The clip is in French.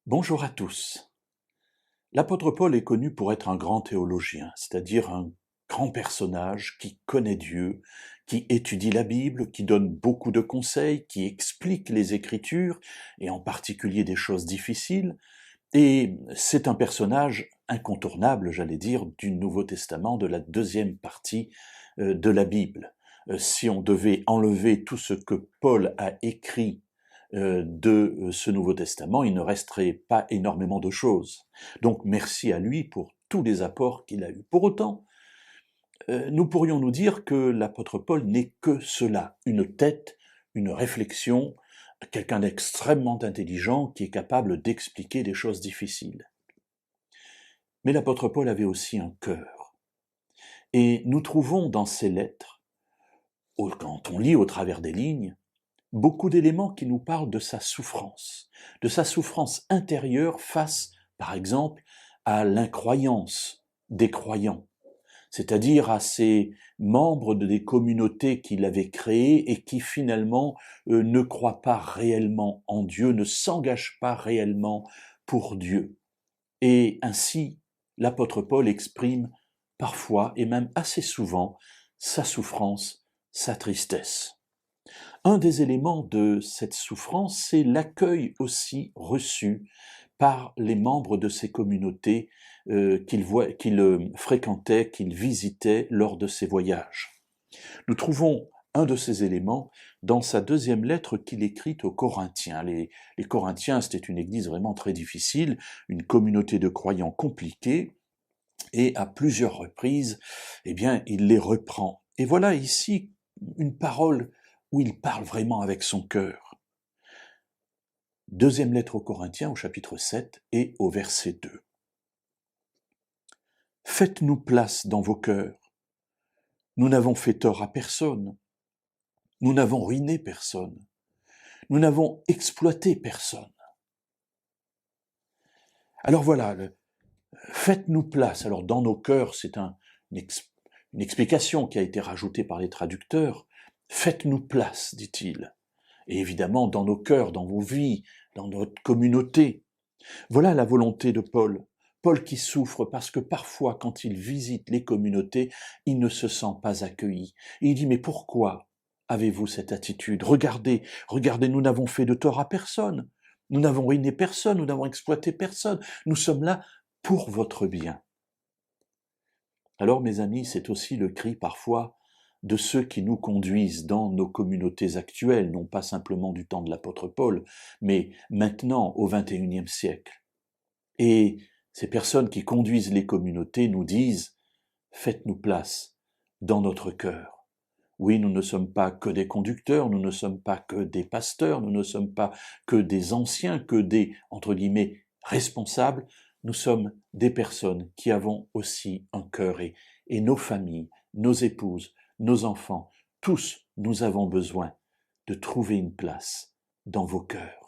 Bonjour à tous. L'apôtre Paul est connu pour être un grand théologien, c'est-à-dire un grand personnage qui connaît Dieu, qui étudie la Bible, qui donne beaucoup de conseils, qui explique les Écritures, et en particulier des choses difficiles. Et c'est un personnage incontournable, j'allais dire, du Nouveau Testament, de la deuxième partie de la Bible. Si on devait enlever tout ce que Paul a écrit de ce Nouveau Testament, il ne resterait pas énormément de choses. Donc merci à lui pour tous les apports qu'il a eus. Pour autant, nous pourrions nous dire que l'apôtre Paul n'est que cela, une tête, une réflexion, quelqu'un d'extrêmement intelligent qui est capable d'expliquer des choses difficiles. Mais l'apôtre Paul avait aussi un cœur. Et nous trouvons dans ses lettres, quand on lit au travers des lignes, beaucoup d'éléments qui nous parlent de sa souffrance intérieure face, par exemple, à l'incroyance des croyants, c'est-à-dire à ces membres des communautés qu'il avait créées et qui finalement ne croient pas réellement en Dieu, ne s'engagent pas réellement pour Dieu. Et ainsi, l'apôtre Paul exprime parfois, et même assez souvent, sa souffrance, sa tristesse. Un des éléments de cette souffrance, c'est l'accueil aussi reçu par les membres de ces communautés qu'il fréquentait, qu'il visitait lors de ses voyages. Nous trouvons un de ces éléments dans sa deuxième lettre qu'il écrit aux Corinthiens. Les Corinthiens, c'était une église vraiment très difficile, une communauté de croyants compliquée, et à plusieurs reprises, eh bien, il les reprend. Et voilà ici une parole où il parle vraiment avec son cœur. Deuxième lettre aux Corinthiens au chapitre 7 et au verset 2. Faites-nous place dans vos cœurs. Nous n'avons fait tort à personne. Nous n'avons ruiné personne. Nous n'avons exploité personne. Alors voilà, faites-nous place. Alors dans nos cœurs, c'est une explication qui a été rajoutée par les traducteurs. Faites-nous place, dit-il. Et évidemment, dans nos cœurs, dans vos vies, dans notre communauté. Voilà la volonté de Paul. Paul qui souffre parce que parfois, quand il visite les communautés, il ne se sent pas accueilli. Et il dit, mais pourquoi avez-vous cette attitude? Regardez, nous n'avons fait de tort à personne. Nous n'avons ruiné personne, nous n'avons exploité personne. Nous sommes là pour votre bien. Alors, mes amis, c'est aussi le cri parfois de ceux qui nous conduisent dans nos communautés actuelles, non pas simplement du temps de l'apôtre Paul, mais maintenant au XXIe siècle. Et ces personnes qui conduisent les communautés nous disent « Faites-nous place dans notre cœur ». Oui, nous ne sommes pas que des conducteurs, nous ne sommes pas que des pasteurs, nous ne sommes pas que des anciens, que des, entre guillemets, responsables, nous sommes des personnes qui avons aussi un cœur et nos familles, nos épouses, nos enfants, tous nous avons besoin de trouver une place dans vos cœurs.